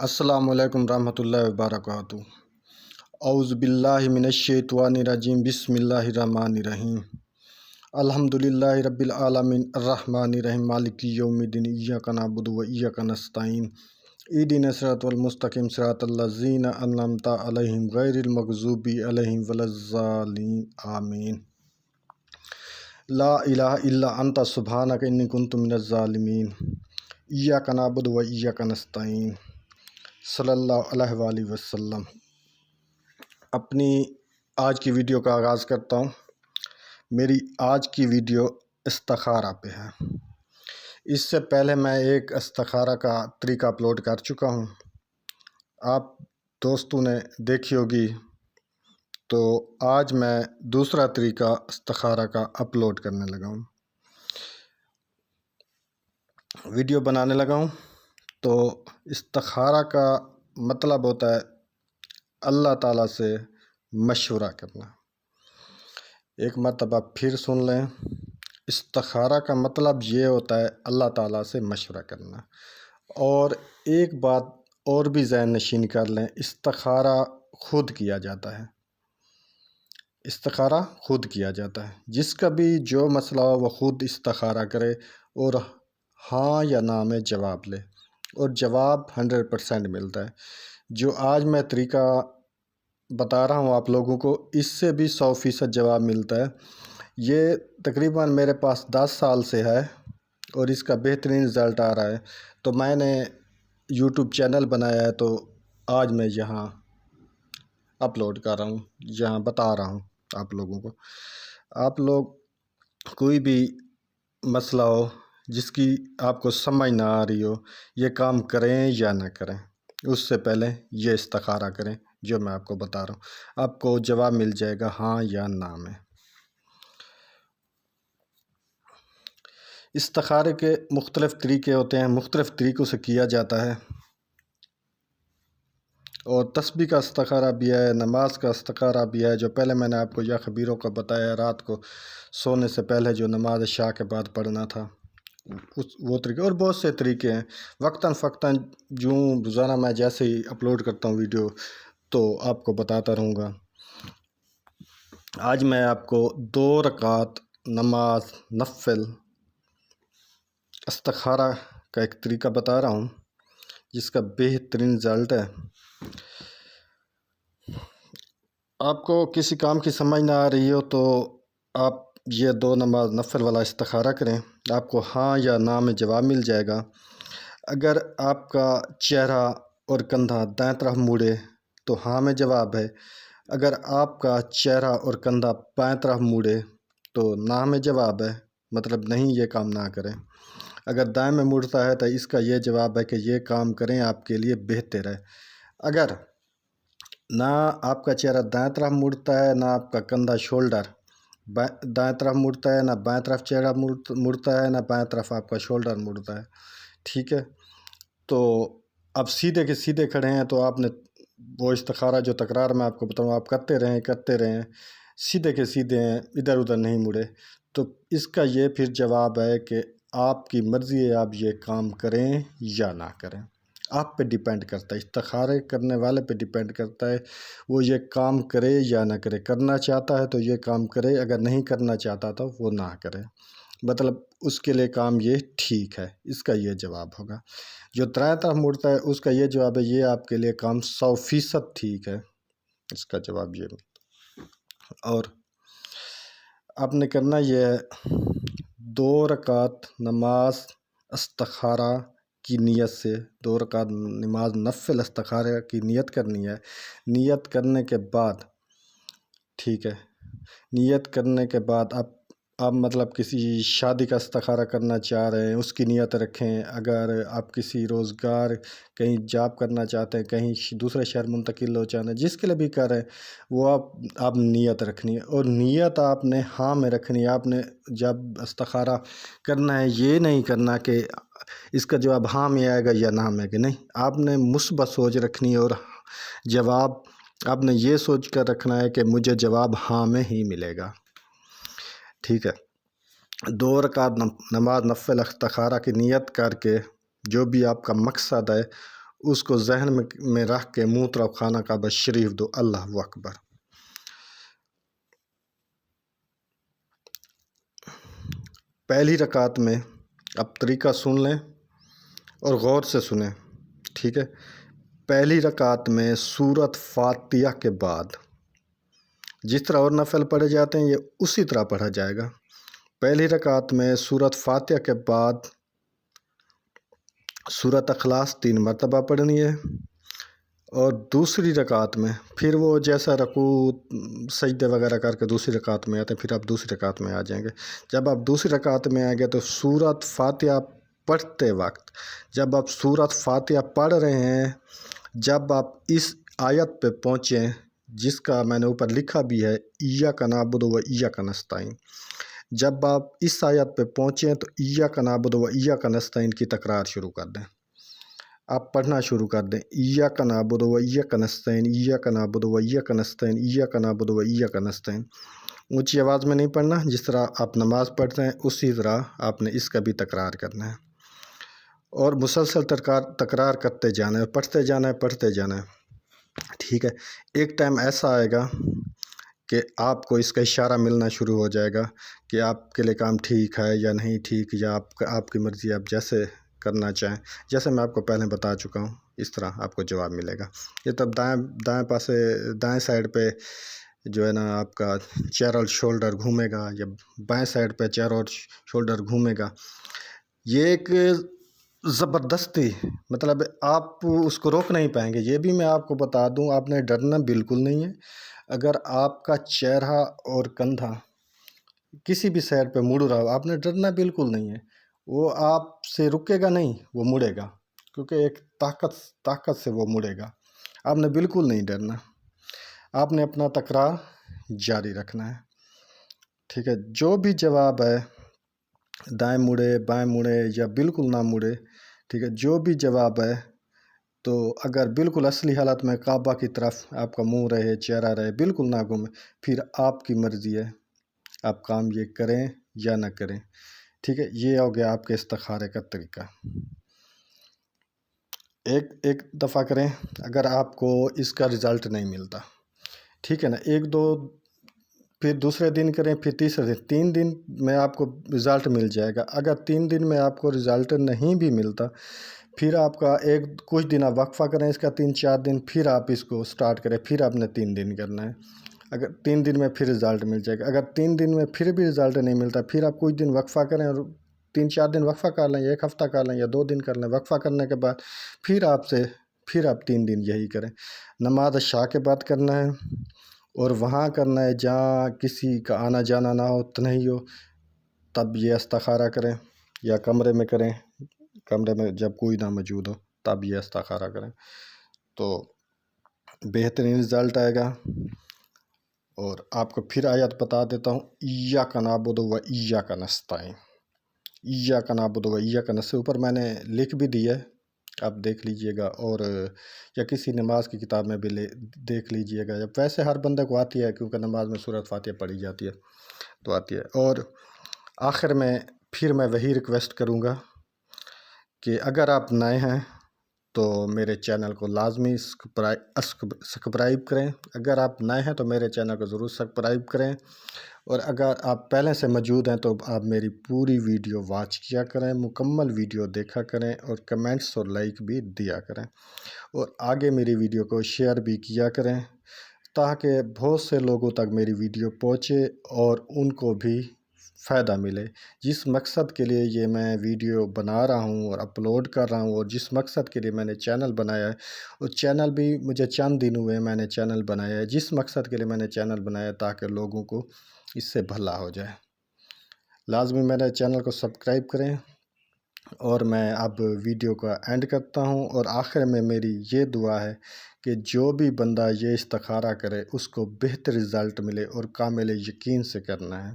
السلام علیکم ورحمۃ اللہ وبرکاتہ۔ اعوذ باللہ من الشیطان الرجیم، بسم اللہ الرحمن الرحیم۔ الحمد للہ رب العالمین الرحمن الرحیم مالک یوم الدین، ایاک نعبد و ایاک نستعین، اہدنا الصراط المستقیم صراط الذین انعمت علیہم غیر المغضوب علیہم ولا الضالین، آمین۔ لا الہ الا انت سبحانک انی کنت من الظالمین، ایاک نعبد و ایاک نستعین، صلی اللہ علیہ وآلہ وسلم۔ اپنی آج کی ویڈیو کا آغاز کرتا ہوں۔ میری آج کی ویڈیو استخارہ پہ ہے۔ اس سے پہلے میں ایک استخارہ کا طریقہ اپلوڈ کر چکا ہوں، آپ دوستوں نے دیکھی ہوگی، تو آج میں دوسرا طریقہ استخارہ کا اپلوڈ کرنے لگا ہوں، ویڈیو بنانے لگا ہوں۔ تو استخارہ کا مطلب ہوتا ہے اللہ تعالیٰ سے مشورہ کرنا۔ ایک مرتبہ پھر سن لیں، استخارہ کا مطلب یہ ہوتا ہے اللہ تعالیٰ سے مشورہ کرنا۔ اور ایک بات اور بھی ذہن نشین کر لیں، استخارہ خود کیا جاتا ہے، استخارہ خود کیا جاتا ہے۔ جس کا بھی جو مسئلہ ہو وہ خود استخارہ کرے اور ہاں یا نا میں جواب لے، اور جواب 100% ملتا ہے۔ جو آج میں طریقہ بتا رہا ہوں آپ لوگوں کو، اس سے بھی 100% جواب ملتا ہے۔ یہ تقریباً میرے پاس 10 سال سے ہے اور اس کا بہترین رزلٹ آ رہا ہے۔ تو میں نے یوٹیوب چینل بنایا ہے، تو آج میں یہاں اپلوڈ کر رہا ہوں، یہاں بتا رہا ہوں آپ لوگوں کو۔ آپ لوگ کوئی بھی مسئلہ ہو جس کی آپ کو سمجھ نہ آ رہی ہو، یہ کام کریں یا نہ کریں، اس سے پہلے یہ استخارہ کریں جو میں آپ کو بتا رہا ہوں، آپ کو جواب مل جائے گا ہاں یا نا میں۔ استخارے کے مختلف طریقے ہوتے ہیں، مختلف طریقوں سے کیا جاتا ہے، اور تسبیح کا استخارہ بھی ہے، نماز کا استخارہ بھی ہے، جو پہلے میں نے آپ کو یا خبیروں کا بتایا، رات کو سونے سے پہلے جو نماز عشاء کے بعد پڑھنا تھا، وہ طریقے، اور بہت سے طریقے ہیں۔ وقتاً فوقتاً جو روزانہ میں جیسے ہی اپلوڈ کرتا ہوں ویڈیو، تو آپ کو بتاتا رہوں گا۔ آج میں آپ کو 2 رکعت نماز نفل استخارہ کا ایک طریقہ بتا رہا ہوں، جس کا بہترین رزلٹ ہے۔ آپ کو کسی کام کی سمجھ نہ آ رہی ہو تو آپ یہ 2 نماز نفل والا استخارہ کریں، آپ کو ہاں یا نا میں جواب مل جائے گا۔ اگر آپ کا چہرہ اور کندھا دائیں طرف مڑے تو ہاں میں جواب ہے، اگر آپ کا چہرہ اور کندھا بائیں طرف مڑے تو نا میں جواب ہے، مطلب نہیں یہ کام نہ کریں۔ اگر دائیں میں مڑتا ہے تو اس کا یہ جواب ہے کہ یہ کام کریں، آپ کے لیے بہتر ہے۔ اگر نہ آپ کا چہرہ دائیں طرف مڑتا ہے، نہ آپ کا کندھا شولڈر دائیں طرف مڑتا ہے، نہ بائیں طرف چہرہ مڑتا ہے، نہ بائیں طرف آپ کا شولڈر مڑتا ہے، ٹھیک ہے، تو اب سیدھے کے سیدھے کھڑے ہیں، تو آپ نے وہ استخارہ جو تکرار میں آپ کو بتاؤں، آپ کرتے رہیں، سیدھے کے سیدھے ہیں، ادھر ادھر نہیں مڑے، تو اس کا یہ پھر جواب ہے کہ آپ کی مرضی ہے، آپ یہ کام کریں یا نہ کریں، آپ پہ ڈیپینڈ کرتا ہے، استخارے کرنے والے پہ ڈیپینڈ کرتا ہے، وہ یہ کام کرے یا نہ کرے۔ کرنا چاہتا ہے تو یہ کام کرے، اگر نہیں کرنا چاہتا تو وہ نہ کرے، مطلب اس کے لیے کام یہ ٹھیک ہے، اس کا یہ جواب ہوگا۔ جو دائیں طرف مڑتا ہے اس کا یہ جواب ہے، یہ آپ کے لیے کام 100% ٹھیک ہے، اس کا جواب یہ۔ اور آپ نے کرنا یہ ہے، 2 رکعت نماز استخارہ کی نیت سے، 2 رکعت نماز نفل استخارہ کی نیت کرنی ہے۔ نیت کرنے کے بعد، ٹھیک ہے، نیت کرنے کے بعد آپ مطلب کسی شادی کا استخارہ کرنا چاہ رہے ہیں، اس کی نیت رکھیں۔ اگر آپ کسی روزگار کہیں جاب کرنا چاہتے ہیں، کہیں دوسرے شہر منتقل ہو چاہتے ہیں، جس کے لیے بھی کر رہے ہیں، وہ آپ نیت رکھنی ہے، اور نیت آپ نے ہاں میں رکھنی ہے۔ آپ نے جب استخارہ کرنا ہے، یہ نہیں کرنا کہ اس کا جواب ہاں میں آئے گا یا نہ میں آئے گا، نہیں، آپ نے مثبت سوچ رکھنی ہے، اور جواب آپ نے یہ سوچ کر رکھنا ہے کہ مجھے جواب ہاں میں ہی ملے گا، ٹھیک ہے۔ 2 رکعت نماز نفل استخارہ کی نیت کر کے، جو بھی آپ کا مقصد ہے اس کو ذہن میں رکھ کے منہ طرف خانہ کعبہ شریف دو، اللہ اکبر۔ پہلی رکعت میں اب طریقہ سن لیں اور غور سے سنیں، ٹھیک ہے۔ پہلی رکعت میں سورۃ فاتحہ کے بعد جس طرح اور نفل پڑھے جاتے ہیں یہ اسی طرح پڑھا جائے گا۔ پہلی رکعت میں سورۃ فاتحہ کے بعد سورۃ اخلاص 3 مرتبہ پڑھنی ہے، اور دوسری رکعت میں پھر وہ جیسا رکوع سجدے وغیرہ کر کے دوسری رکعت میں آتے ہیں، پھر آپ دوسری رکعت میں آ جائیں گے۔ جب آپ دوسری رکعت میں آئیں گے تو سورۃ فاتحہ پڑھتے وقت جب آپ سورۃ فاتحہ پڑھ رہے ہیں، جب آپ اس آیت پہ پہنچیں جس کا میں نے اوپر لکھا بھی ہے ایاک نعبد و ایاک نستعین، جب آپ اس آیت پہ پہنچیں تو ایاک نعبد و ایاک نستعین کی تکرار شروع کر دیں، آپ پڑھنا شروع کر دیں، ایاک نعبد و ایاک نستعین، ایاک نعبد و ایاک نستعین، ایاک نعبد و ایاک نستعین۔ اونچی آواز میں نہیں پڑھنا، جس طرح آپ نماز پڑھتے ہیں اسی طرح آپ نے اس کا بھی تکرار کرنا ہے، اور مسلسل تکرار کرتے جانا ہے، پڑھتے جانا ہے، ٹھیک ہے۔ ایک ٹائم ایسا آئے گا کہ آپ کو اس کا اشارہ ملنا شروع ہو جائے گا کہ آپ کے لیے کام ٹھیک ہے یا نہیں ٹھیک، یا آپ کی مرضی، آپ جیسے کرنا چاہیں، جیسے میں آپ کو پہلے بتا چکا ہوں اس طرح آپ کو جواب ملے گا۔ یہ تب دائیں سائڈ پہ جو ہے نا آپ کا چیئر اور شولڈر گھومے گا، یا بائیں سائڈ پہ چیئر اور شولڈر گھومے گا، یہ ایک زبردستی، مطلب آپ اس کو روک نہیں پائیں گے۔ یہ بھی میں آپ کو بتا دوں، آپ نے ڈرنا بالکل نہیں ہے۔ اگر آپ کا چہرہ اور کندھا کسی بھی سائڈ پہ مڑ رہا ہو، آپ نے ڈرنا بالکل نہیں ہے، وہ آپ سے رکے گا نہیں، وہ مڑے گا، کیونکہ ایک طاقت سے وہ مڑے گا۔ آپ نے بالکل نہیں ڈرنا، آپ نے اپنا تکرار جاری رکھنا ہے، ٹھیک ہے۔ جو بھی جواب ہے، دائیں مڑے، بائیں مڑے یا بالکل نہ مڑے، ٹھیک ہے، جو بھی جواب ہے، تو اگر بالکل اصلی حالت میں کعبہ کی طرف آپ کا منہ رہے، چہرہ رہے، بالکل نہ گھومے، پھر آپ کی مرضی ہے، آپ کام یہ کریں یا نہ کریں، ٹھیک ہے۔ یہ ہو گیا آپ کے استخارے کا طریقہ۔ ایک دفعہ کریں، اگر آپ کو اس کا رزلٹ نہیں ملتا، ٹھیک ہے نا، ایک دو، پھر دوسرے دن کریں، پھر تیسرے دن، 3 دن میں آپ کو رزلٹ مل جائے گا۔ اگر 3 دن میں آپ کو رزلٹ نہیں بھی ملتا، پھر آپ کا کچھ دن آپ وقفہ کریں اس کا 3-4 دن، پھر آپ اس کو سٹارٹ کریں، پھر آپ نے 3 دن کرنا ہے۔ اگر 3 دن میں پھر رزلٹ مل جائے گا، اگر 3 دن میں پھر بھی رزلٹ نہیں ملتا، پھر آپ کچھ دن وقفہ کریں، اور 3-4 دن وقفہ کر لیں، 1 ہفتہ کر لیں یا 2 دن کر لیں۔ وقفہ کرنے کے بعد پھر آپ 3 دن یہی کریں۔ نماز عشاء کے بعد کرنا ہے، اور وہاں کرنا ہے جہاں کسی کا آنا جانا نہ ہو، تنہائی ہو، تب یہ استخارہ کریں، یا کمرے میں کریں، کمرے میں جب کوئی نہ موجود ہو تب یہ استخارہ کریں، تو بہترین رزلٹ آئے گا۔ اور آپ کو پھر آیت بتا دیتا ہوں، ایاک نعبد و ایاک نستعین، ایاک نعبد و ایاک نستعین، اوپر میں نے لکھ بھی دی ہے، آپ دیکھ لیجئے گا، اور یا کسی نماز کی کتاب میں بھی دیکھ لیجئے گا۔ جب ویسے ہر بندے کو آتی ہے، کیونکہ نماز میں سورۃ فاتحہ پڑھی جاتی ہے تو آتی ہے۔ اور آخر میں پھر میں وہی ریکویسٹ کروں گا کہ اگر آپ نئے ہیں تو میرے چینل کو لازمی سبسکرائب کریں۔ اگر آپ نئے ہیں تو میرے چینل کو ضرور سبسکرائب کریں، اور اگر آپ پہلے سے موجود ہیں تو آپ میری پوری ویڈیو واچ کیا کریں، مکمل ویڈیو دیکھا کریں، اور کمنٹس اور لائک بھی دیا کریں، اور آگے میری ویڈیو کو شیئر بھی کیا کریں، تاکہ بہت سے لوگوں تک میری ویڈیو پہنچے اور ان کو بھی فائدہ ملے۔ جس مقصد کے لیے یہ میں ویڈیو بنا رہا ہوں اور اپلوڈ کر رہا ہوں، اور جس مقصد کے لیے میں نے چینل بنایا ہے، اور چینل بھی مجھے چند دن ہوئے میں نے چینل بنایا ہے، جس مقصد کے لیے میں نے چینل بنایا ہے تاکہ لوگوں کو اس سے بھلا ہو جائے۔ لازمی میرے چینل کو سبسکرائب کریں، اور میں اب ویڈیو کا اینڈ کرتا ہوں، اور آخر میں میری یہ دعا ہے کہ جو بھی بندہ یہ استخارہ کرے اس کو بہتر رزلٹ ملے، اور کامل یقین سے کرنا ہے۔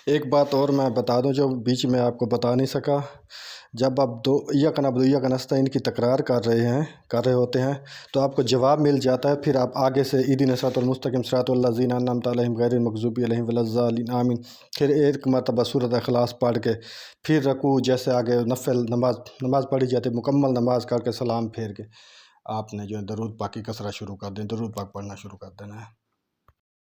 ایک بات اور میں بتا دوں جو بیچ میں آپ کو بتا نہیں سکا، جب آپ ایاک نعبد و ایاک نستعین کی تکرار کر رہے ہوتے ہیں تو آپ کو جواب مل جاتا ہے، پھر آپ آگے سے اہدنا الصراط المستقیم صراط الذین انعمت علیہم غیر المغضوب علیہم ولا الضالین آمین، پھر ایک مرتبہ سورۃ اخلاص پڑھ کے پھر رکوع، جیسے آگے نفل نماز پڑھی جاتی ہے، مکمل نماز کر کے سلام پھیر کے آپ نے جو ہے درود پاک کی کثرت شروع کر دیں، درود پاک پڑھنا شروع کر دینا ہے۔